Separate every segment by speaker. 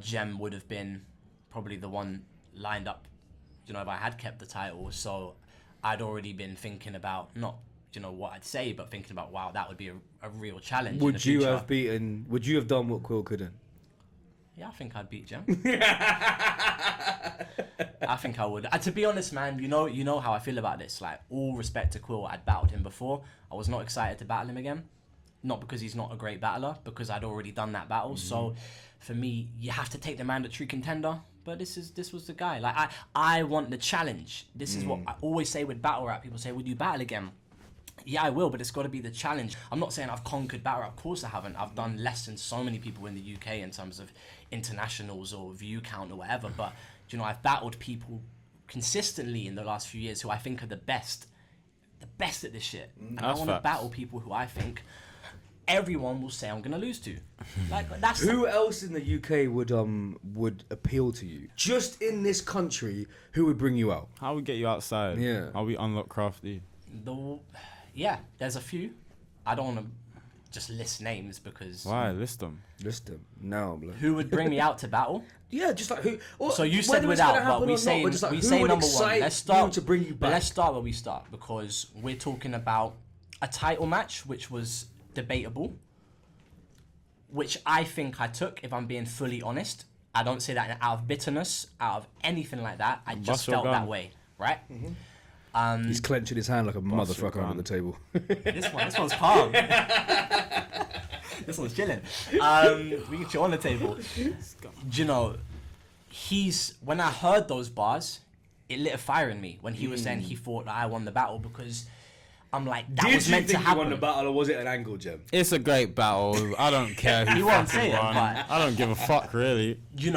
Speaker 1: Gem would have been probably the one lined up, if I had kept the title. So I'd already been thinking about not, what I'd say, but thinking about, wow, that would be a real challenge.
Speaker 2: Would you have done what Quill couldn't?
Speaker 1: Yeah, I think I'd beat Gem. I think I would. To be honest, man, you know how I feel about this. Like, all respect to Quill, I'd battled him before. I was not excited to battle him again. Not because he's not a great battler, because I'd already done that battle. Mm-hmm. So, for me, you have to take the mandatory contender. But this was the guy. Like, I want the challenge. This is what I always say with battle rap. People say, would you battle again? Yeah, I will, but it's got to be the challenge. I'm not saying I've conquered battle rap. Of course I haven't. I've done less than so many people in the UK in terms of internationals or view count or whatever. But, I've battled people consistently in the last few years who I think are the best at this shit. And I want to battle people who I think everyone will say I'm going to lose to. Like, that's
Speaker 2: who else in the UK would appeal to you? Just in this country, who would bring you out?
Speaker 3: How we get you outside? Yeah. How we unlock Crafty?
Speaker 1: Yeah, there's a few. I don't want to just list names because...
Speaker 3: Why? List them.
Speaker 2: No, bro.
Speaker 1: Who would bring me out to battle?
Speaker 2: Yeah, just like who...
Speaker 1: So you said without, but we say number one. Let's start
Speaker 2: to bring you back.
Speaker 1: Let's start where we start, because we're talking about a title match, which was debatable, which I think I took, if I'm being fully honest. I don't say that out of bitterness, out of anything like that. I just felt that way, right? Mm-hmm.
Speaker 2: He's clenching his hand like a motherfucker under the table.
Speaker 1: This one's calm. This one's chilling. We can chill on the table. When I heard those bars, it lit a fire in me when he was saying he thought that I won the battle, because I'm like, that was meant to happen. Did you think you won
Speaker 2: the battle, or was it an angle, Gem?
Speaker 3: It's a great battle. I don't care who
Speaker 1: won't say it,
Speaker 3: won.
Speaker 1: but
Speaker 3: I don't give a fuck, really.
Speaker 2: He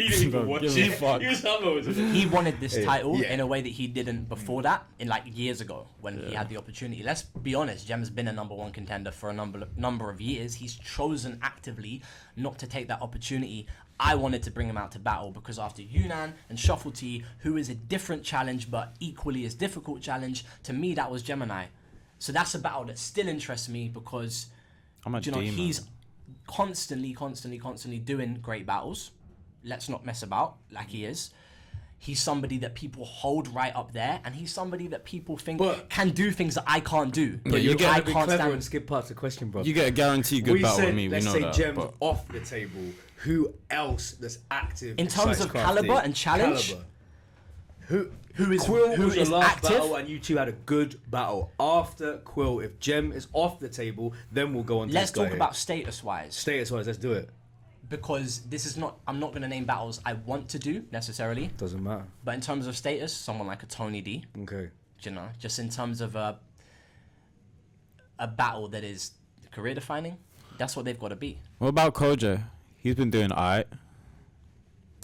Speaker 2: didn't even watch it.
Speaker 1: He wanted this title in a way that he didn't before that, in like years ago when he had the opportunity. Let's be honest, Gem's been a number one contender for a number of years. He's chosen actively not to take that opportunity. I wanted to bring him out to battle because after Yunnan and Shuffle T, who is a different challenge but equally as difficult challenge, to me that was Gemini. So that's a battle that still interests me because he's constantly doing great battles. Let's not mess about like he is. He's somebody that people hold right up there, and he's somebody that people think can do things that I can't do.
Speaker 2: But you get to be clever and skip past the question, bro.
Speaker 3: You get a guaranteed good battle with me.
Speaker 2: Let's say Gem's off the table. Who else that's active
Speaker 1: in terms of caliber and challenge?
Speaker 2: Who is the last active? Battle, and you two had a good battle. After Quill, if Gem is off the table, then we'll go on to
Speaker 1: let's talk about status-wise.
Speaker 2: Status-wise, let's do it.
Speaker 1: Because this is not, I'm not going to name battles I want to do necessarily.
Speaker 2: Doesn't matter.
Speaker 1: But in terms of status, someone like a Tony D.
Speaker 2: Okay.
Speaker 1: Just in terms of a battle that is career defining, that's what they've got to be.
Speaker 3: What about Kojo? He's been doing alright.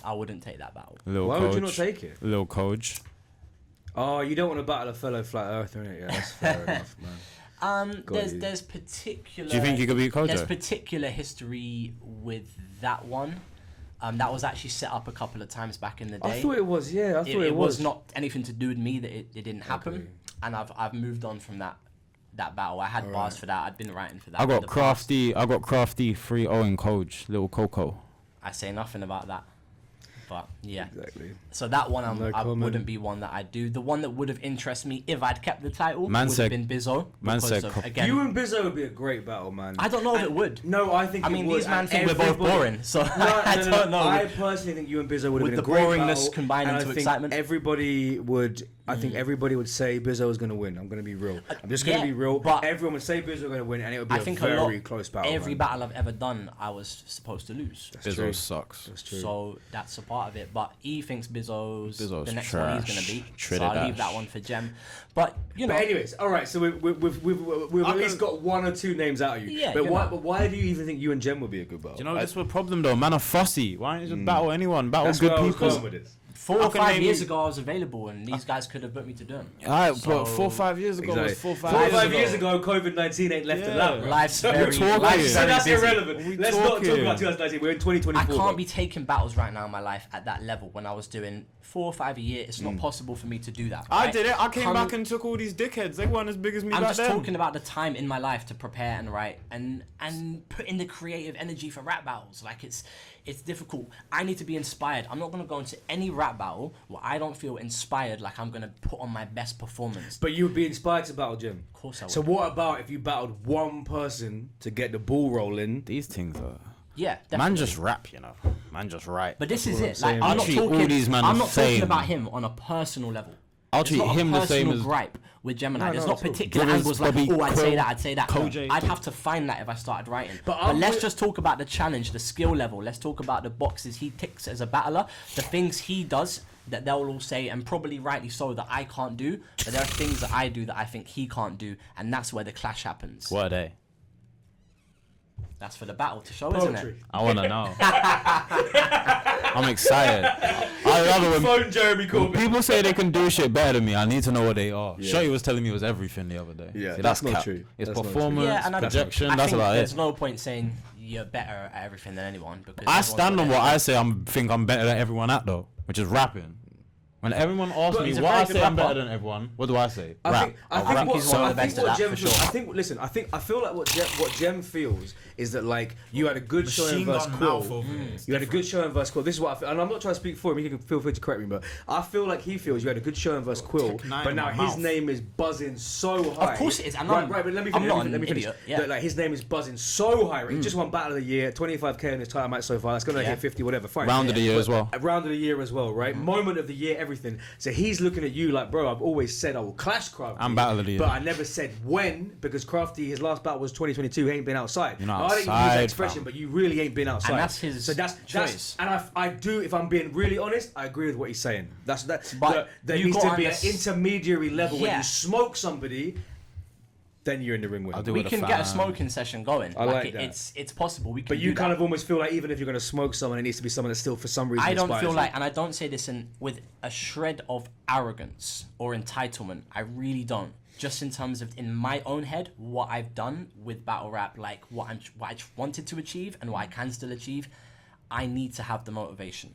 Speaker 1: I wouldn't take that battle.
Speaker 2: Why would you not take it?
Speaker 3: Lil Koj.
Speaker 2: Oh, you don't want to battle a fellow flat earther, innit? Yeah, that's fair enough, man.
Speaker 1: There's particular...
Speaker 3: Do you think you could beat Kojo?
Speaker 1: There's particular history with that one. That was actually set up a couple of times back in the day.
Speaker 2: I thought it was, yeah.
Speaker 1: It was not anything to do with me that it didn't happen. Okay. And I've moved on from that battle. I had bars for that. I'd been writing for that.
Speaker 3: I got Crafty 3-0 in Koj, Little Coco.
Speaker 1: I say nothing about that. But yeah,
Speaker 2: exactly.
Speaker 1: So that one I wouldn't be one that I'd do. The one that would have interested me if I'd kept the title would have been Bizzo.
Speaker 2: Again, you and Bizzo would be a great battle, man.
Speaker 1: I don't know if it would.
Speaker 2: No, I think.
Speaker 1: I mean, these man think we're both boring, so I don't know.
Speaker 2: I personally think you and Bizzo would have been a great battle.
Speaker 1: With the boringness combined into excitement.
Speaker 2: Everybody would. I think everybody would say Bizzo is going to win. I'm going to be real. I'm just going to be real. But everyone would say Bizzo is going to win, and it would be a very close battle.
Speaker 1: Every battle I've ever done, I was supposed to lose.
Speaker 3: Bizzo sucks.
Speaker 2: That's true.
Speaker 1: So that's a part of it. But he thinks Bizzo's the next
Speaker 3: trash.
Speaker 1: one he's going to beat. So I'll leave that one for Gem. But you know.
Speaker 2: But anyways, all right. So we've at least got one or two names out of you.
Speaker 1: Yeah.
Speaker 2: But why do you even think you and Gem would be a good battle?
Speaker 3: Do you know that's the problem though? Man are fussy. Why don't you just battle anyone? Battle good people.
Speaker 1: 4 or 5 years ago, I was available, and these guys could have put me to them.
Speaker 3: Alright, but 4 or 5 years ago was 4 or 5
Speaker 2: years ago. COVID-19 ain't left allowed.
Speaker 1: Life's
Speaker 2: so
Speaker 1: very
Speaker 2: so that's irrelevant. Let's not talk about 2019. We're in 2024.
Speaker 1: I can't be taking battles right now in my life at that level. When I was doing 4 or 5 a year, it's not possible for me to do that.
Speaker 3: I did it. I came back and took all these dickheads. They weren't as big as me back then.
Speaker 1: I'm just talking about the time in my life to prepare and write and put in the creative energy for rap battles. Like it's difficult. I need to be inspired. I'm not gonna go into any rap battle where I don't feel inspired, like I'm gonna put on my best performance.
Speaker 2: But you would be inspired to battle Jim.
Speaker 1: Of course I would.
Speaker 2: So what about if you battled one person to get the ball rolling?
Speaker 3: These things are.
Speaker 1: Yeah, definitely.
Speaker 3: Man just rap, you know. Man just write.
Speaker 1: But this is
Speaker 2: what
Speaker 1: it.
Speaker 2: I'm
Speaker 1: Like, I'm not
Speaker 3: treat all
Speaker 1: talking.
Speaker 3: these man
Speaker 1: I'm
Speaker 3: the
Speaker 1: not talking
Speaker 3: same.
Speaker 1: about him on a personal level.
Speaker 3: I'll
Speaker 1: It's
Speaker 3: treat
Speaker 1: not a
Speaker 3: him the same
Speaker 1: personal
Speaker 3: as
Speaker 1: gripe with Gemini.
Speaker 2: No,
Speaker 1: There's
Speaker 2: no,
Speaker 1: not
Speaker 2: at all.
Speaker 1: particular
Speaker 3: Brothers,
Speaker 1: angles like,
Speaker 3: Bobby,
Speaker 1: oh, I'd say
Speaker 3: Quill,
Speaker 1: that, I'd say that.
Speaker 3: Koj.
Speaker 1: I'd have to find that if I started writing.
Speaker 2: But
Speaker 1: But let's
Speaker 2: with-
Speaker 1: just talk about the challenge, the skill level. Let's talk about the boxes he ticks as a battler, the things he does that they'll all say, and probably rightly so, that I can't do. But there are things that I do that I think he can't do, and that's where the clash happens.
Speaker 3: what are they?
Speaker 1: That's for the battle to show, isn't
Speaker 2: Poetry.
Speaker 1: it?
Speaker 3: I want to know. I'm excited. I love it when
Speaker 2: Phone Jeremy Corbyn.
Speaker 3: people say they can do shit better than me. I need to know what they are.
Speaker 2: Yeah.
Speaker 3: Shorty was telling me it was everything the other day.
Speaker 2: Yeah,
Speaker 3: See,
Speaker 2: that's not
Speaker 3: cap.
Speaker 2: true.
Speaker 3: It's
Speaker 2: That's not true.
Speaker 3: performance,
Speaker 1: Yeah, and
Speaker 3: projection.
Speaker 1: I
Speaker 3: That's
Speaker 1: think
Speaker 3: about
Speaker 1: there's
Speaker 3: it.
Speaker 1: no point saying you're better at everything than anyone, because
Speaker 3: I
Speaker 1: everyone's
Speaker 3: stand
Speaker 1: got
Speaker 3: on
Speaker 1: their-
Speaker 3: what I say. Think I'm better than everyone at though, which is rapping. When everyone asks
Speaker 1: But
Speaker 3: me
Speaker 1: he's a
Speaker 3: what
Speaker 1: very
Speaker 3: I
Speaker 1: good
Speaker 3: say I'm
Speaker 1: rapper.
Speaker 3: better than everyone, what do I say?
Speaker 2: I
Speaker 3: Rap.
Speaker 2: think
Speaker 3: I'll rap.
Speaker 1: he's one of the best at that, for sure.
Speaker 2: I think. Listen, I feel like what Jem feels is that like you had a good showing versus Quill. You had a good showing versus Quill. This is what I feel, and I'm not trying to speak for him. He can feel free to correct me, but I feel like he feels you had a good showing versus Quill,
Speaker 3: Tech Nine
Speaker 2: but
Speaker 3: in
Speaker 2: now
Speaker 3: my
Speaker 2: his
Speaker 3: mouth.
Speaker 2: name is buzzing so high.
Speaker 1: Of course it is, and
Speaker 2: right,
Speaker 1: I'm-
Speaker 2: right, but let me
Speaker 1: I'm
Speaker 2: finish.
Speaker 1: not
Speaker 2: Let me
Speaker 1: an
Speaker 2: finish.
Speaker 1: idiot, yeah.
Speaker 2: That, like his name is buzzing so high. Right? He just won Battle of the Year, 25k in his time out so far. That's gonna
Speaker 1: Yeah.
Speaker 2: hit 50, whatever. Fine.
Speaker 3: Round of the year as well.
Speaker 2: A round of the year as well, right? Moment of the year, everything. So he's looking at you like, bro, I've always said I will clash Crafty.
Speaker 3: I'm battle of the year.
Speaker 2: But I never said when, because Crafty, his last battle was 2022, he ain't been outside.
Speaker 3: You're not
Speaker 2: Now, I didn't use
Speaker 3: outside,
Speaker 2: that expression,
Speaker 3: fam.
Speaker 2: but you really ain't been outside.
Speaker 1: And that's his
Speaker 2: so that's
Speaker 1: choice.
Speaker 2: and I do, if I'm being really honest, I agree with what he's saying. That's that.
Speaker 1: But
Speaker 2: there
Speaker 1: you
Speaker 2: needs to
Speaker 1: gotta
Speaker 2: be an
Speaker 1: understand-
Speaker 2: intermediary level when
Speaker 1: Yeah.
Speaker 2: you smoke somebody, then you're in the ring with
Speaker 3: I'll
Speaker 2: him.
Speaker 3: do
Speaker 1: We
Speaker 3: with a
Speaker 1: can get a
Speaker 3: fan.
Speaker 1: smoking session going.
Speaker 2: I like that.
Speaker 1: It's possible. We can.
Speaker 2: But you
Speaker 1: do
Speaker 2: kind
Speaker 1: that.
Speaker 2: of almost feel like even if you're going to smoke someone, it needs to be someone that still, for some reason,
Speaker 1: I don't
Speaker 2: inspires
Speaker 1: feel
Speaker 2: you.
Speaker 1: like, and I don't say this with a shred of arrogance or entitlement. I really don't. Just in terms of in my own head, what I've done with battle rap, like what I wanted to achieve and what I can still achieve, I need to have the motivation.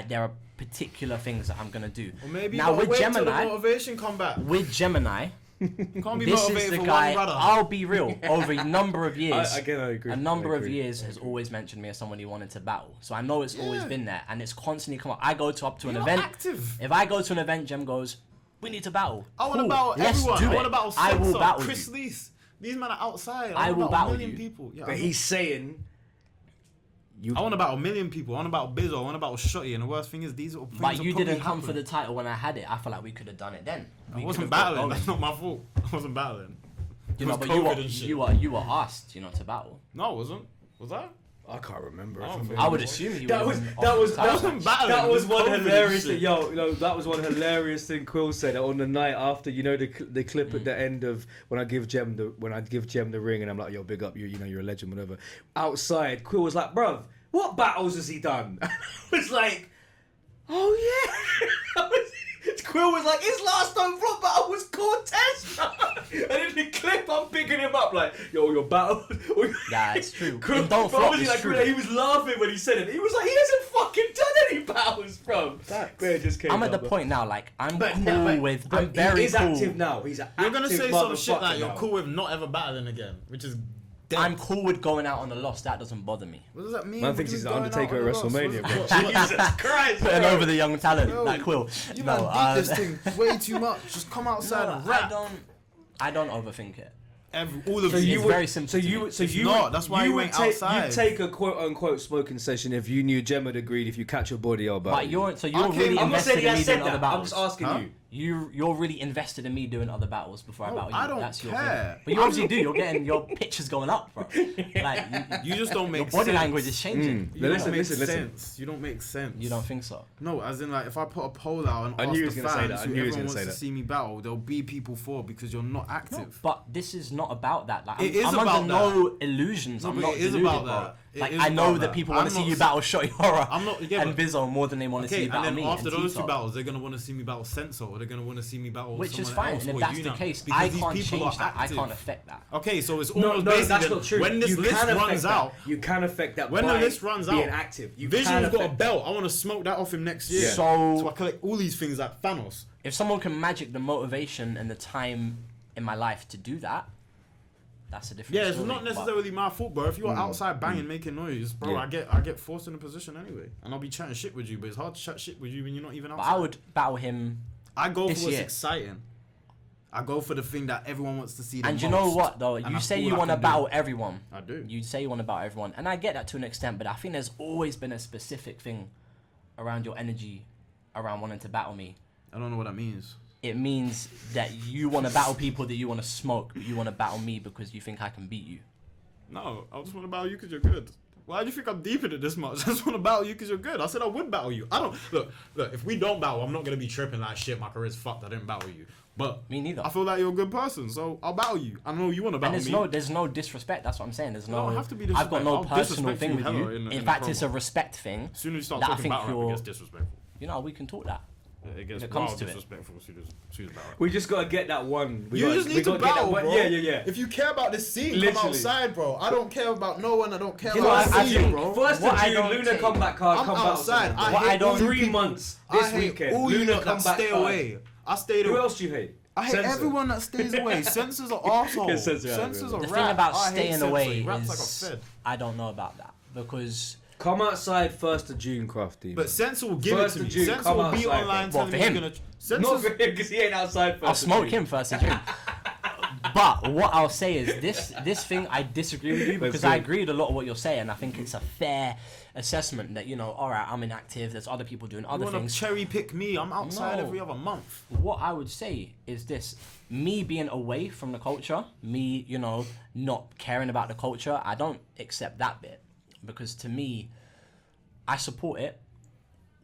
Speaker 1: There are particular things that I'm gonna do.
Speaker 4: Or maybe
Speaker 1: now with
Speaker 4: wait till the
Speaker 1: Gemini,
Speaker 4: motivation come back.
Speaker 1: with Gemini,
Speaker 4: You can't be
Speaker 1: this
Speaker 4: motivated
Speaker 1: is the
Speaker 4: for
Speaker 1: guy.
Speaker 4: one brother.
Speaker 1: I'll be real. Over a number of years,
Speaker 2: I agree.
Speaker 1: a number
Speaker 2: I
Speaker 1: of
Speaker 2: agree.
Speaker 1: years has always mentioned me as someone he wanted to battle. So I know it's always
Speaker 4: Yeah.
Speaker 1: been there, and it's constantly come up. I go to up to an
Speaker 4: You're
Speaker 1: event.
Speaker 4: active.
Speaker 1: If I go to an event, Jem goes, "We need to battle."
Speaker 4: I want to
Speaker 1: Cool,
Speaker 4: battle
Speaker 1: let's
Speaker 4: everyone.
Speaker 1: do
Speaker 4: I
Speaker 1: it.
Speaker 4: want to battle
Speaker 1: I will
Speaker 4: Sensor,
Speaker 1: battle
Speaker 4: Chris
Speaker 1: you.
Speaker 4: Lees. These men are outside.
Speaker 1: I will
Speaker 4: wanna
Speaker 1: battle
Speaker 4: a million
Speaker 1: you.
Speaker 4: people. Yeah,
Speaker 2: But he's saying,
Speaker 4: I want to battle a million people. I want to battle Bizzo. I want to battle Shotty. And the worst thing is these are things
Speaker 1: But
Speaker 4: will
Speaker 1: you
Speaker 4: probably
Speaker 1: didn't come for
Speaker 4: happen.
Speaker 1: the title when I had it. I feel like we could have done it then.
Speaker 4: I
Speaker 1: We
Speaker 4: wasn't
Speaker 1: could have got
Speaker 4: battling.
Speaker 1: going.
Speaker 4: That's not my fault. I wasn't battling.
Speaker 1: You
Speaker 4: It
Speaker 1: know,
Speaker 4: was
Speaker 1: but
Speaker 4: COVID and shit.
Speaker 1: you were asked, to battle.
Speaker 4: No, I wasn't. Was I?
Speaker 2: I can't remember.
Speaker 4: I don't think
Speaker 1: I would assume you.
Speaker 2: That
Speaker 1: would
Speaker 2: was
Speaker 1: have been
Speaker 2: that
Speaker 1: off
Speaker 2: was
Speaker 1: the
Speaker 2: that
Speaker 1: title.
Speaker 2: was,
Speaker 4: wasn't battling,
Speaker 2: that was
Speaker 4: it was
Speaker 2: one
Speaker 4: COVID and
Speaker 2: hilarious
Speaker 4: shit.
Speaker 2: thing. That was one hilarious thing Quill said on the night after. The clip at the end of when I give Jem the ring and I'm like, yo, big up you. You're a legend, whatever. Outside, Quill was like, bruv, what battles has he done? I was like, oh yeah. Quill was like, his last Stone Front battle was Cortez. And in the clip, I'm picking him up like, yo, your battle.
Speaker 1: Yeah, it's true.
Speaker 2: Quill,
Speaker 1: And don't
Speaker 2: but
Speaker 1: flop,
Speaker 2: obviously,
Speaker 1: it's
Speaker 2: like,
Speaker 1: true.
Speaker 2: he was laughing when he said it. He was like, he hasn't fucking done any battles, bro. That just came
Speaker 1: I'm at
Speaker 2: up,
Speaker 1: the
Speaker 2: bro.
Speaker 1: point now, like I'm
Speaker 2: But
Speaker 1: cool
Speaker 2: no, but-
Speaker 1: with.
Speaker 2: but
Speaker 1: I'm very
Speaker 2: he is
Speaker 1: cool.
Speaker 2: active now. He's an
Speaker 4: You're gonna
Speaker 2: active
Speaker 4: say some shit
Speaker 2: motherfucker
Speaker 4: like you're
Speaker 2: now.
Speaker 4: cool with not ever battling again, which is dead.
Speaker 1: I'm cool with going out on a loss. That doesn't bother me.
Speaker 4: What does that mean?
Speaker 2: Man
Speaker 4: What
Speaker 2: thinks
Speaker 4: do
Speaker 2: he's
Speaker 4: you
Speaker 2: the
Speaker 4: mean going
Speaker 2: Undertaker
Speaker 4: out
Speaker 2: at
Speaker 4: on a loss?
Speaker 2: WrestleMania,
Speaker 4: What-
Speaker 2: bro.
Speaker 4: what-
Speaker 2: Jesus Christ,
Speaker 1: Putting
Speaker 2: bro.
Speaker 1: over the young talent,
Speaker 4: Yo,
Speaker 1: like Quill.
Speaker 4: You
Speaker 1: No,
Speaker 4: man beat this thing way too much. Just come outside
Speaker 1: no,
Speaker 4: and rap.
Speaker 1: I don't overthink it.
Speaker 4: All of
Speaker 2: So
Speaker 4: you.
Speaker 2: you
Speaker 1: It's
Speaker 2: would,
Speaker 1: very simple
Speaker 2: So
Speaker 1: to
Speaker 2: you,
Speaker 1: me.
Speaker 2: so
Speaker 4: It's
Speaker 2: you,
Speaker 4: not,
Speaker 2: would-
Speaker 4: that's why
Speaker 2: you
Speaker 4: you
Speaker 2: would
Speaker 4: went
Speaker 2: take,
Speaker 4: outside.
Speaker 2: You'd take a quote unquote smoking session if you knew Jem had agreed. If you catch your body, I'll battle
Speaker 1: But
Speaker 2: you.
Speaker 1: you're
Speaker 4: Okay,
Speaker 1: really
Speaker 2: I'm not
Speaker 1: invested
Speaker 2: saying he
Speaker 1: in me
Speaker 2: has
Speaker 1: doing
Speaker 2: said
Speaker 1: other
Speaker 2: that. I'm
Speaker 1: battles.
Speaker 2: just asking
Speaker 4: Huh?
Speaker 2: you.
Speaker 1: You're really invested in me doing other battles before I
Speaker 4: No,
Speaker 1: battle you.
Speaker 4: I don't
Speaker 1: That's your
Speaker 4: care.
Speaker 1: thing. But you obviously do. You're getting your pictures going up, bro. Like
Speaker 4: You just don't make
Speaker 1: your body
Speaker 4: sense.
Speaker 1: language is changing.
Speaker 4: You
Speaker 2: Listen,
Speaker 4: don't make
Speaker 2: listen.
Speaker 4: sense. You don't make sense.
Speaker 1: You don't think so?
Speaker 4: No, as in like if I put a poll out and
Speaker 2: I
Speaker 4: ask
Speaker 2: knew he
Speaker 4: the
Speaker 2: was gonna say
Speaker 4: fans
Speaker 2: that. I
Speaker 4: who
Speaker 2: knew he was
Speaker 4: everyone
Speaker 2: gonna
Speaker 4: wants
Speaker 2: say
Speaker 4: to
Speaker 2: that.
Speaker 4: see me battle, there'll be people for because you're not active.
Speaker 1: But this is not about that. Like,
Speaker 4: It is
Speaker 1: I'm
Speaker 4: about
Speaker 1: under no illusions.
Speaker 4: No,
Speaker 1: I'm
Speaker 4: but
Speaker 1: not
Speaker 4: it is
Speaker 1: deluded,
Speaker 4: about
Speaker 1: bro.
Speaker 4: that. It
Speaker 1: Like
Speaker 4: is
Speaker 1: I know
Speaker 4: about
Speaker 1: that
Speaker 4: that.
Speaker 1: people want to
Speaker 4: I'm
Speaker 1: see you
Speaker 4: not
Speaker 1: battle Shotty Horror
Speaker 4: I'm not- yeah,
Speaker 1: and
Speaker 4: but-
Speaker 1: Bizzo more than they want to see
Speaker 4: Okay,
Speaker 1: you battle
Speaker 4: and then
Speaker 1: me.
Speaker 4: after
Speaker 1: and
Speaker 4: those two
Speaker 1: Tito.
Speaker 4: battles, they're gonna want to see me battle Sensor, or they're gonna want to see me battle
Speaker 1: Which is
Speaker 4: someone
Speaker 1: fine.
Speaker 4: else,
Speaker 1: And if
Speaker 4: or
Speaker 1: that's
Speaker 4: you
Speaker 1: the
Speaker 4: now.
Speaker 1: case,
Speaker 4: Because
Speaker 1: I
Speaker 4: these
Speaker 1: can't
Speaker 4: people
Speaker 1: change
Speaker 4: are
Speaker 1: that. I
Speaker 4: active.
Speaker 1: can't affect that.
Speaker 4: Okay, so it's
Speaker 2: No,
Speaker 4: almost
Speaker 2: no, that's
Speaker 4: basically
Speaker 2: not true.
Speaker 4: when this
Speaker 2: You
Speaker 4: list
Speaker 2: can affect
Speaker 4: runs
Speaker 2: that.
Speaker 4: out.
Speaker 2: You can affect that.
Speaker 4: When the
Speaker 2: by
Speaker 4: list runs
Speaker 2: being
Speaker 4: out,
Speaker 2: active. You
Speaker 4: Vision's
Speaker 2: can
Speaker 4: got a
Speaker 2: affect
Speaker 4: belt. I want to smoke that off him next year.
Speaker 2: Yeah.
Speaker 4: So I
Speaker 1: So
Speaker 4: collect all these things like Thanos.
Speaker 1: if someone can magic the motivation and the time in my life to do that, that's a different.
Speaker 4: Yeah, it's
Speaker 1: story,
Speaker 4: not
Speaker 1: but-
Speaker 4: necessarily my fault, bro. If you're outside banging, making noise, bro,
Speaker 2: Yeah.
Speaker 4: I get forced in a position anyway, and I'll be chatting shit with you. But it's hard to chat shit with you when you're not even
Speaker 1: But
Speaker 4: outside.
Speaker 1: I would battle him.
Speaker 4: I go
Speaker 1: this
Speaker 4: for what's
Speaker 1: year.
Speaker 4: exciting. I go for the thing that everyone wants to see. The
Speaker 1: And you
Speaker 4: most,
Speaker 1: know what though?
Speaker 4: and
Speaker 1: You
Speaker 4: that's
Speaker 1: say
Speaker 4: all
Speaker 1: you
Speaker 4: I
Speaker 1: want to
Speaker 4: can do.
Speaker 1: battle everyone.
Speaker 4: I do.
Speaker 1: You say you want to battle everyone, and I get that to an extent. But I think there's always been a specific thing around your energy, around wanting to battle me.
Speaker 4: I don't know what that means.
Speaker 1: It means that you want to battle people that you want to smoke, but you want to battle me because you think I can beat you.
Speaker 4: No, I just want to battle you because you're good. Why do you think I'm deep in it this much? I just want to battle you because you're good. I said I would battle you. I don't look. If we don't battle, I'm not gonna be tripping like shit. My career's fucked. I didn't battle you. But
Speaker 1: Me neither.
Speaker 4: I feel like you're a good person, so I'll battle you. I know you want to battle
Speaker 1: And
Speaker 4: me.
Speaker 1: there's no disrespect. That's what I'm saying. There's no.
Speaker 4: don't have to be
Speaker 1: I've got
Speaker 4: disrespect.
Speaker 1: no
Speaker 4: I'll
Speaker 1: personal
Speaker 4: disrespect
Speaker 1: thing
Speaker 4: you
Speaker 1: with
Speaker 4: hella
Speaker 1: you.
Speaker 4: in
Speaker 1: In
Speaker 4: the
Speaker 1: fact, it's a
Speaker 4: promo.
Speaker 1: respect thing.
Speaker 4: As soon as you start
Speaker 1: that I
Speaker 4: talking
Speaker 1: think
Speaker 4: battle rap, it
Speaker 1: you're-
Speaker 4: gets disrespectful.
Speaker 1: You know, we can talk that.
Speaker 4: It gets
Speaker 1: it comes
Speaker 4: wild
Speaker 1: to it.
Speaker 4: disrespectful as soon as battle rap.
Speaker 2: We just gotta get that one. We
Speaker 4: You
Speaker 2: gotta-
Speaker 4: just
Speaker 2: we
Speaker 4: need to
Speaker 2: gotta get that
Speaker 4: battle,
Speaker 2: one.
Speaker 4: bro.
Speaker 2: Yeah.
Speaker 4: If you care about this scene,
Speaker 2: Literally.
Speaker 4: come outside, bro. I don't care about no one. I don't care
Speaker 1: You know,
Speaker 4: about
Speaker 1: I
Speaker 4: the scene,
Speaker 1: think
Speaker 4: bro.
Speaker 2: First
Speaker 1: What
Speaker 2: of
Speaker 1: I
Speaker 2: June,
Speaker 1: don't
Speaker 2: Luna
Speaker 1: take-
Speaker 2: comeback card.
Speaker 4: I'm
Speaker 2: come
Speaker 4: outside.
Speaker 2: Back
Speaker 1: What I don't-
Speaker 2: 3 months
Speaker 4: I
Speaker 2: this
Speaker 4: hate
Speaker 2: weekend.
Speaker 4: all you
Speaker 2: Luna
Speaker 4: lot that
Speaker 2: comeback
Speaker 4: stay
Speaker 2: card.
Speaker 4: away. I stayed
Speaker 2: Who
Speaker 4: away.
Speaker 2: else do you hate?
Speaker 4: I hate
Speaker 2: Censor.
Speaker 4: everyone that stays away. Censors are assholes.
Speaker 2: Censor, yeah,
Speaker 4: Censors are
Speaker 1: The
Speaker 4: rap.
Speaker 1: thing about
Speaker 4: I hate
Speaker 1: staying
Speaker 4: censor.
Speaker 1: away
Speaker 4: He raps
Speaker 1: is
Speaker 4: like a fed.
Speaker 1: I don't know about that because
Speaker 2: Come outside 1st of June, Crafty.
Speaker 4: But Censor will give it
Speaker 2: First
Speaker 4: to
Speaker 2: of
Speaker 4: me.
Speaker 2: June,
Speaker 4: Censor
Speaker 2: come
Speaker 4: will be
Speaker 2: outside,
Speaker 4: online
Speaker 1: bro.
Speaker 4: telling
Speaker 1: For
Speaker 4: me he's
Speaker 1: him.
Speaker 4: gonna.
Speaker 2: not
Speaker 4: Censor's
Speaker 2: for him because he ain't outside 1st
Speaker 1: I'll
Speaker 2: of
Speaker 1: smoke
Speaker 2: June.
Speaker 1: him first of June. But what I'll say is this thing I disagree with you because I
Speaker 2: good.
Speaker 1: agree with a lot of what you're saying. I think it's a fair assessment that, you know, all right, I'm inactive. There's other people doing
Speaker 4: You
Speaker 1: other
Speaker 4: wanna
Speaker 1: things.
Speaker 4: cherry pick me? I'm outside
Speaker 1: No.
Speaker 4: every other month.
Speaker 1: What I would say is this: me being away from the culture, me, you know, not caring about the culture, I don't accept that bit because to me, I support it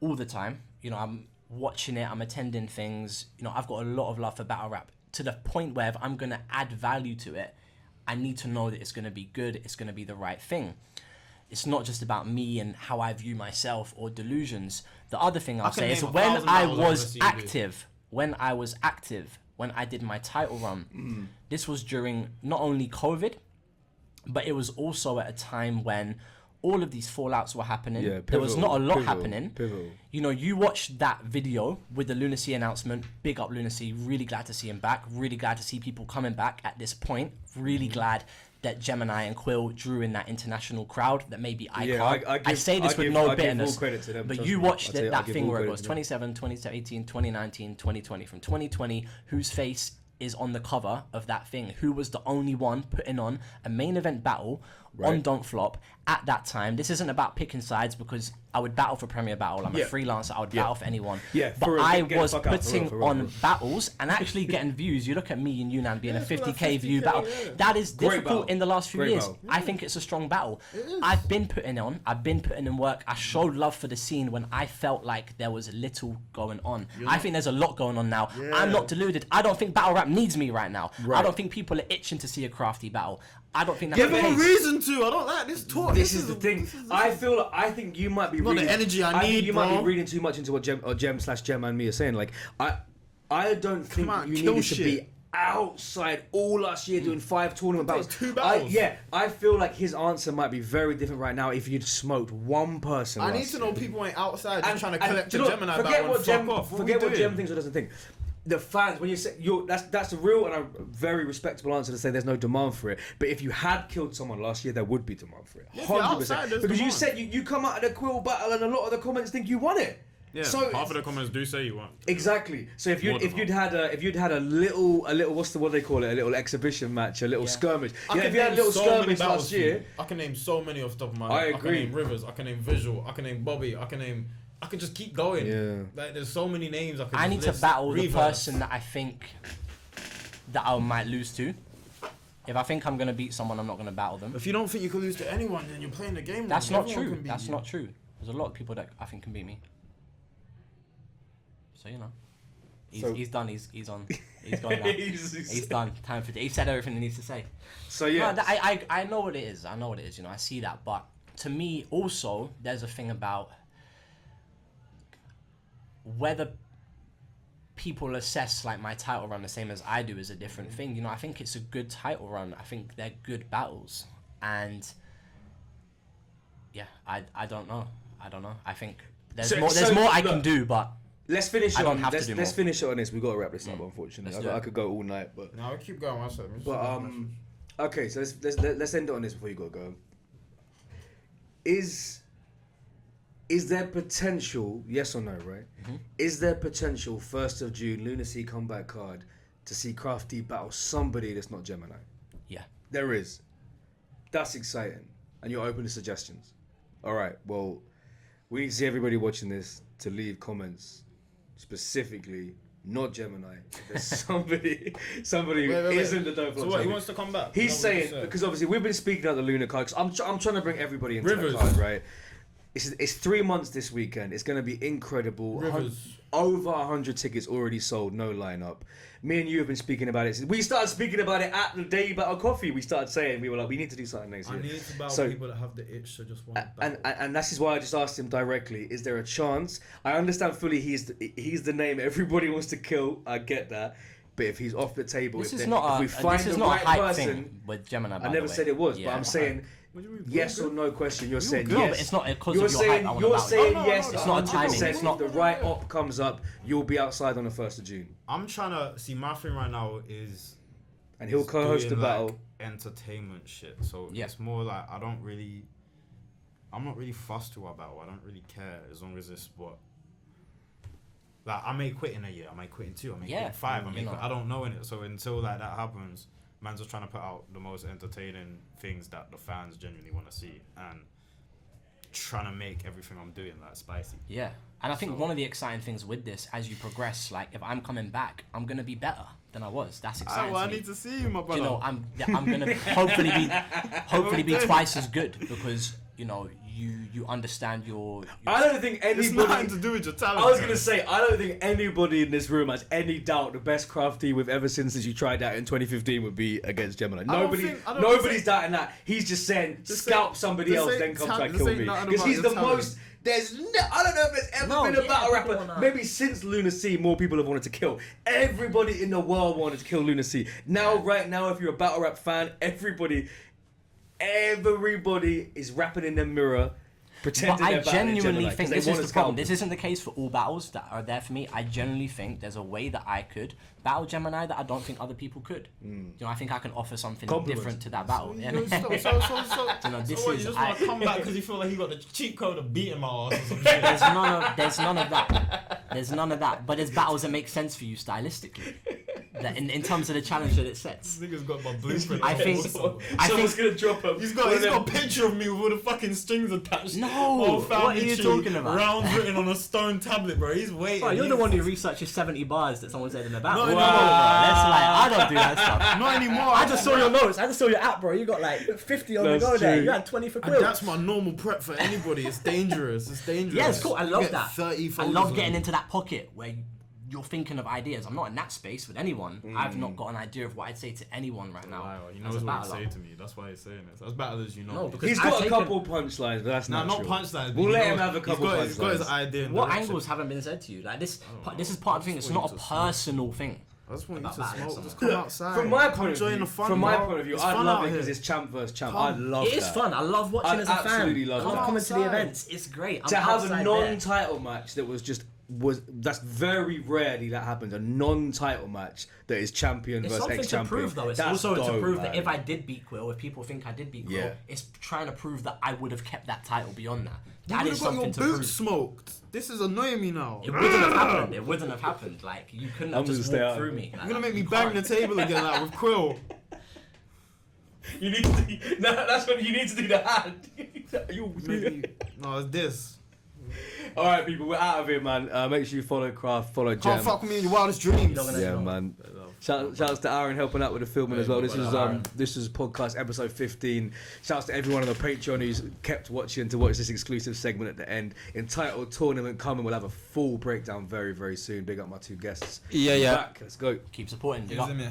Speaker 1: all the time. You know, I'm watching it, I'm attending things. You know, I've got a lot of love for battle rap to the point where if I'm gonna add value to it, I need to know that it's gonna be good, it's gonna be the right thing. It's not just about me and how I view myself or delusions. The other thing I'll
Speaker 4: can
Speaker 1: say is
Speaker 4: name
Speaker 1: when
Speaker 4: 1,000
Speaker 1: I
Speaker 4: battles I've
Speaker 1: was
Speaker 4: ever seen you do.
Speaker 1: active, when I did my title run, this was during not only COVID, but it was also at a time when all of these fallouts were happening.
Speaker 2: Yeah,
Speaker 1: there was not a lot
Speaker 2: pivotal,
Speaker 1: happening.
Speaker 2: pivotal.
Speaker 1: You know, you watched that video with the Lunacy announcement. Big up Lunacy. Really glad to see him back. Really glad to see people coming back at this point. Really glad that Gemini and Quill drew in that international crowd that maybe I
Speaker 2: Yeah,
Speaker 1: can't.
Speaker 2: I give-
Speaker 1: say this
Speaker 2: I
Speaker 1: with
Speaker 2: give-
Speaker 1: no
Speaker 2: I give
Speaker 1: bitterness.
Speaker 2: all credit to them,
Speaker 1: But
Speaker 2: trust
Speaker 1: you
Speaker 2: me.
Speaker 1: watched
Speaker 2: I tell you, I
Speaker 1: that
Speaker 2: give
Speaker 1: thing
Speaker 2: all
Speaker 1: where it
Speaker 2: credit
Speaker 1: goes
Speaker 2: to them.
Speaker 1: 27, 2018, 2019, 2020. From 2020, whose face is on the cover of that thing? Who was the only one putting on a main event battle on
Speaker 2: Right.
Speaker 1: Don't Flop at that time? This isn't about picking sides because I would battle for Premier Battle. I'm
Speaker 2: Yeah.
Speaker 1: a freelancer. I would battle for anyone.
Speaker 2: Yeah,
Speaker 1: but
Speaker 2: for real,
Speaker 1: I
Speaker 2: get the
Speaker 1: was
Speaker 2: fuck out, for
Speaker 1: putting
Speaker 2: real, for real,
Speaker 1: on
Speaker 2: for real.
Speaker 1: battles and actually getting views. You look at me and Yunnan being a
Speaker 4: it's like
Speaker 1: 50k
Speaker 4: 50K,
Speaker 1: view battle.
Speaker 4: yeah.
Speaker 1: That is
Speaker 2: Great
Speaker 1: difficult
Speaker 2: battle.
Speaker 1: in the last few
Speaker 2: Great
Speaker 1: years.
Speaker 2: battle.
Speaker 1: I think it's a strong battle. I've been putting on. I've been putting in work. I showed love for the scene when I felt like there was little going on. I think there's a lot going on now. I'm not deluded. I don't think battle rap needs me right now. I
Speaker 2: Right.
Speaker 1: don't think people are itching to see a Crafty battle. I don't think that's
Speaker 4: Give
Speaker 1: the
Speaker 4: him a
Speaker 1: case.
Speaker 4: reason to. I don't like this talk.
Speaker 2: This is the thing. I think you might be
Speaker 4: Not the
Speaker 2: reading.
Speaker 4: energy I
Speaker 2: think
Speaker 4: need,
Speaker 2: you might
Speaker 4: bro.
Speaker 2: be reading too much into what Gem and me are saying. Like I don't think
Speaker 4: on,
Speaker 2: you
Speaker 4: kill
Speaker 2: needed to be
Speaker 4: shit.
Speaker 2: outside all last year doing 5 tournament battles.
Speaker 4: 2 battles.
Speaker 2: I feel like his answer might be very different right now if you'd smoked one person.
Speaker 4: I
Speaker 2: last
Speaker 4: need to know
Speaker 2: year.
Speaker 4: people ain't outside just trying to
Speaker 2: And
Speaker 4: collect
Speaker 2: do
Speaker 4: a
Speaker 2: you know,
Speaker 4: Gemini
Speaker 2: forget
Speaker 4: battle
Speaker 2: what
Speaker 4: and
Speaker 2: Gem,
Speaker 4: fuck off.
Speaker 2: forget what
Speaker 4: we
Speaker 2: Gem
Speaker 4: doing?
Speaker 2: thinks or doesn't think. The fans, when you say that's a real and a very respectable answer to say there's no demand for it. But if you had killed someone last year, there would be demand for it.
Speaker 4: if you're
Speaker 2: 100%.
Speaker 4: outside, there's
Speaker 2: Because you
Speaker 4: demand.
Speaker 2: said you come out of the Quill battle and a lot of the comments think you won it.
Speaker 4: Yeah,
Speaker 2: So
Speaker 4: half of the comments do say you want.
Speaker 2: exactly. So if
Speaker 4: More than
Speaker 2: you'd had a little what do they call it, a little exhibition match, a little skirmish.
Speaker 4: I
Speaker 2: Yeah,
Speaker 4: can
Speaker 2: if you had a
Speaker 4: name
Speaker 2: little
Speaker 4: so many
Speaker 2: skirmish
Speaker 4: battles
Speaker 2: last
Speaker 4: for you.
Speaker 2: year.
Speaker 4: I can name so many off the top of my
Speaker 2: I
Speaker 4: head. I
Speaker 2: agree.
Speaker 4: can name Rivers. I can name Visual. I can name Bobby. I can just keep going.
Speaker 2: Yeah.
Speaker 4: Like there's so many names I can.
Speaker 1: I
Speaker 4: just
Speaker 1: need to
Speaker 4: list.
Speaker 1: battle the
Speaker 4: Reverse.
Speaker 1: person that I think that I might lose to. If I think I'm gonna beat someone, I'm not gonna battle them.
Speaker 4: If you don't think you can lose to anyone, then you're playing the game.
Speaker 1: That's
Speaker 4: wrong.
Speaker 1: not
Speaker 4: Everyone
Speaker 1: true.
Speaker 4: can beat
Speaker 1: That's
Speaker 4: you.
Speaker 1: not true. There's a lot of people that I think can beat me. So you know, he's done. He's on. He's gone now. He's done. Time for. He said everything he needs to say.
Speaker 2: So yeah.
Speaker 1: No, I know what it is. I know what it is. You know, I see that. But to me, also, there's a thing about whether people assess like my title run the same as I do is a different thing. You know, I think it's a good title run. I think they're good battles, and yeah, I don't know. I think there's
Speaker 2: So-
Speaker 1: more. There's
Speaker 2: so,
Speaker 1: more I
Speaker 2: look,
Speaker 1: can do, but
Speaker 2: Let's finish
Speaker 1: I
Speaker 2: it
Speaker 1: don't
Speaker 2: on.
Speaker 1: have to
Speaker 2: Let's,
Speaker 1: do
Speaker 2: let's
Speaker 1: more.
Speaker 2: finish it on this. We got to wrap this up, unfortunately.
Speaker 1: Let's do
Speaker 2: I
Speaker 1: it.
Speaker 2: could go all night, but
Speaker 4: No, keep going. I said.
Speaker 2: but Okay, so let's end it on this before you go. Is there potential? Yes or no? Right?
Speaker 1: Mm-hmm.
Speaker 2: Is there potential 1st of June Lunacy comeback card to see Crafty battle somebody that's not Gemini?
Speaker 1: Yeah.
Speaker 2: There is. That's exciting, and you're open to suggestions. All right. Well, we need to see everybody watching this to leave comments specifically. Not Gemini. There's somebody who
Speaker 4: Wait.
Speaker 2: isn't the dope.
Speaker 4: So what? He wants to come back?
Speaker 2: He's
Speaker 4: Is that what you
Speaker 2: saying,
Speaker 4: said?
Speaker 2: because obviously we've been speaking about the Lunar card. 'Cause I'm trying to bring everybody into
Speaker 4: Rivers.
Speaker 2: the card, right? It's 3 months this weekend. It's going to be incredible.
Speaker 4: Rivers.
Speaker 2: Over 100 tickets already sold. No lineup. Me and you have been speaking about it. We started speaking about it at the day battle coffee. We started saying, we were like, we need to do something next year.
Speaker 4: I need to battle
Speaker 2: So-
Speaker 4: people that have the itch to just want to battle.
Speaker 2: And this is why I just asked him directly, is there a chance? I understand fully he's the name everybody wants to kill. I get that. But if he's off the table,
Speaker 1: This
Speaker 2: if
Speaker 1: is
Speaker 2: we
Speaker 1: not a
Speaker 2: find
Speaker 1: this is
Speaker 2: the
Speaker 1: not
Speaker 2: right
Speaker 1: a hype
Speaker 2: person,
Speaker 1: thing with Gemini. By
Speaker 2: I never
Speaker 1: the way.
Speaker 2: said it was,
Speaker 1: Yeah,
Speaker 2: but I'm saying
Speaker 4: What do you mean,
Speaker 2: yes
Speaker 4: bro?
Speaker 2: or no question. You're saying
Speaker 1: No,
Speaker 2: yes.
Speaker 1: but it's not because
Speaker 2: You're
Speaker 1: of your
Speaker 2: saying
Speaker 1: hype. I want
Speaker 2: you're
Speaker 1: about
Speaker 2: saying
Speaker 4: No,
Speaker 2: yes.
Speaker 4: no,
Speaker 1: it's not a
Speaker 2: 100%.
Speaker 1: timing. It's not-
Speaker 2: If the right op comes up, you'll be outside on the 1st of June,
Speaker 4: I'm trying to see. My thing right now is
Speaker 2: and he'll co-host the
Speaker 4: doing,
Speaker 2: battle.
Speaker 4: like, entertainment shit. So
Speaker 1: Yeah.
Speaker 4: it's more like I'm not really fussed who I battle. I don't really care as long as it's what. Like I may quit in a year. I may quit in 2. I may
Speaker 1: Yeah,
Speaker 4: quit in 5. I may
Speaker 1: you know.
Speaker 4: quit, I don't know in it. So until like that happens, man's just trying to put out the most entertaining things that the fans genuinely want to see and trying to make everything I'm doing like spicy.
Speaker 1: Yeah, and I think one of the exciting things with this, as you progress, like if I'm coming back, I'm gonna be better than I was. That's exciting.
Speaker 4: I
Speaker 1: to me.
Speaker 4: need to see you, my brother.
Speaker 1: You know, I'm gonna hopefully be twice as good because you know you understand your
Speaker 2: I don't think
Speaker 4: it's nothing
Speaker 2: anybody.
Speaker 4: to do with your talent.
Speaker 2: I was
Speaker 4: man.
Speaker 2: gonna say, I don't think anybody in this room has any doubt the best crafty we've ever seen since you tried that in 2015 would be against Gemini. Nobody's doubting that. He's just saying,
Speaker 4: This
Speaker 2: scalp
Speaker 4: ain't-
Speaker 2: somebody
Speaker 4: this
Speaker 2: else,
Speaker 4: ain't
Speaker 2: then come
Speaker 4: ta-
Speaker 2: try and
Speaker 4: this
Speaker 2: kill
Speaker 4: ain't
Speaker 2: me.
Speaker 4: nothing
Speaker 2: Because
Speaker 4: about
Speaker 2: he's
Speaker 4: your
Speaker 2: the
Speaker 4: talent.
Speaker 2: most. I don't know if there's ever
Speaker 1: No,
Speaker 2: been a
Speaker 1: yeah,
Speaker 2: battle
Speaker 1: people
Speaker 2: rapper.
Speaker 1: wanna-
Speaker 2: Maybe since Lunacy, more people have wanted to kill. Everybody in the world wanted to kill Lunacy. Now, right now, if you're a battle rap fan, everybody is rapping in the mirror. Pretending
Speaker 1: But I
Speaker 2: they're battling
Speaker 1: genuinely
Speaker 2: Gemini, 'cause
Speaker 1: think
Speaker 2: they
Speaker 1: this
Speaker 2: wanna
Speaker 1: is the problem.
Speaker 2: scalp
Speaker 1: This
Speaker 2: him.
Speaker 1: isn't the case for all battles that are there for me. I genuinely think there's a way that I could battle Gemini that I don't think other people could. You know, I think I can offer something
Speaker 2: Compliments.
Speaker 1: different to that battle.
Speaker 4: So,
Speaker 1: Yeah.
Speaker 4: you know,
Speaker 1: You know, this
Speaker 4: so what,
Speaker 1: is-
Speaker 4: you just
Speaker 1: I-
Speaker 4: want to come back because you feel like you got the cheat code of beating my ass or some shit.
Speaker 1: There's none of that. There's none of that. But there's battles that make sense for you stylistically. That in terms of the challenge that it sets.
Speaker 4: This nigga's got my blueprint.
Speaker 1: I think- I
Speaker 2: Someone's
Speaker 1: think-
Speaker 2: gonna drop him.
Speaker 4: He's got a picture of me with all the fucking strings attached.
Speaker 1: No,
Speaker 4: Whole
Speaker 1: what
Speaker 4: family
Speaker 1: are you
Speaker 4: tree,
Speaker 1: talking about?
Speaker 4: Rounds written on a stone tablet, bro. He's waiting.
Speaker 1: Oh, you're the
Speaker 4: He's-
Speaker 1: one who researches 70 bars that someone said in the battle.
Speaker 4: Not
Speaker 1: Bro,
Speaker 4: anymore.
Speaker 1: that's like, I don't do that stuff.
Speaker 4: Not anymore.
Speaker 1: I just saw your notes. I just saw your app, bro. You got like 50 on the
Speaker 2: That's
Speaker 1: go there.
Speaker 2: true.
Speaker 1: You had 20 for
Speaker 4: And
Speaker 1: quill.
Speaker 4: that's my normal prep for anybody. It's dangerous. It's dangerous.
Speaker 1: Yeah, it's cool. I
Speaker 4: You
Speaker 1: love
Speaker 4: get
Speaker 1: that.
Speaker 4: 30
Speaker 1: I
Speaker 4: folders
Speaker 1: love
Speaker 4: of
Speaker 1: getting
Speaker 4: them.
Speaker 1: into that pocket where you're thinking of ideas. I'm not in that space with anyone. I've not got an idea of what I'd say to anyone right now.
Speaker 4: Wow, he
Speaker 1: as
Speaker 4: knows
Speaker 1: a
Speaker 4: what he'd
Speaker 1: battler.
Speaker 4: say to me. That's why he's saying it. As battle as you know.
Speaker 1: No, because
Speaker 2: He's
Speaker 1: I've
Speaker 2: got a
Speaker 1: taken-
Speaker 2: couple punchlines, but that's
Speaker 4: Nah, not
Speaker 2: true.
Speaker 4: punchlines. but
Speaker 2: We'll
Speaker 4: he
Speaker 2: let him
Speaker 4: knows-
Speaker 2: have a couple
Speaker 4: He's got his
Speaker 2: punchlines.
Speaker 4: idea. and
Speaker 1: What
Speaker 4: direction.
Speaker 1: angles haven't been said to you? Like this, this is
Speaker 4: know.
Speaker 1: part of
Speaker 4: I
Speaker 1: the thing.
Speaker 4: just
Speaker 1: It's
Speaker 4: want
Speaker 1: not
Speaker 4: you
Speaker 1: a
Speaker 4: to smoke.
Speaker 1: personal thing.
Speaker 4: I just want you
Speaker 1: about
Speaker 4: to
Speaker 1: battling
Speaker 4: smoke.
Speaker 1: someone.
Speaker 4: Just come outside.
Speaker 2: From my
Speaker 4: Come
Speaker 2: point of
Speaker 4: join
Speaker 2: view,
Speaker 4: the fun.
Speaker 2: from my
Speaker 4: bro.
Speaker 2: point of view,
Speaker 4: It's
Speaker 2: I
Speaker 4: fun
Speaker 2: love
Speaker 4: out
Speaker 2: it because
Speaker 4: here.
Speaker 2: it's champ versus champ.
Speaker 4: Come.
Speaker 2: I love
Speaker 1: It is
Speaker 2: that.
Speaker 1: fun. I love watching
Speaker 2: I
Speaker 1: as a fan.
Speaker 2: absolutely love
Speaker 1: I love
Speaker 2: that.
Speaker 1: coming to the
Speaker 4: Outside.
Speaker 1: events. It's great. I'm
Speaker 2: To have a
Speaker 1: outside there.
Speaker 2: non-title match that that's very rarely that happens. A non-title match that is champion
Speaker 1: It's
Speaker 2: versus
Speaker 1: something to
Speaker 2: ex-champion.
Speaker 1: prove, though. It's
Speaker 2: That's
Speaker 1: also to
Speaker 2: dope,
Speaker 1: prove that
Speaker 2: man.
Speaker 1: if I did beat Quill, if people think I did beat Quill,
Speaker 2: Yeah.
Speaker 1: it's trying to prove that I would have kept that title beyond that.
Speaker 4: You
Speaker 1: That
Speaker 4: would
Speaker 1: is
Speaker 4: have got your
Speaker 1: something to
Speaker 4: boots
Speaker 1: prove.
Speaker 4: smoked. This is annoying me now.
Speaker 1: It wouldn't have happened. It wouldn't have happened. Like you couldn't have
Speaker 2: I'm
Speaker 1: just
Speaker 2: gonna stay
Speaker 1: walked
Speaker 2: out.
Speaker 1: through me.
Speaker 4: You're gonna make me bang the table again like with Quill.
Speaker 2: You need to do, that's when you need to do the hand.
Speaker 4: No, it's this.
Speaker 2: All right, people, we're out of here, man. Make sure you follow Craft, follow Gem.
Speaker 4: Can't fuck with me in your wildest dreams.
Speaker 1: You're gonna-
Speaker 2: Yeah, man. Shouts to Aaron helping out with the filming as well.
Speaker 1: big up, Aaron.
Speaker 2: This is podcast episode 15. Shouts to everyone on the Patreon who's kept watching to watch this exclusive segment at the end entitled Tournament Coming. We'll have a full breakdown very, very soon. Big up my two guests.
Speaker 3: Yeah.
Speaker 2: Back. Let's go.
Speaker 1: Keep supporting. Big
Speaker 4: Is
Speaker 1: up.
Speaker 4: it me?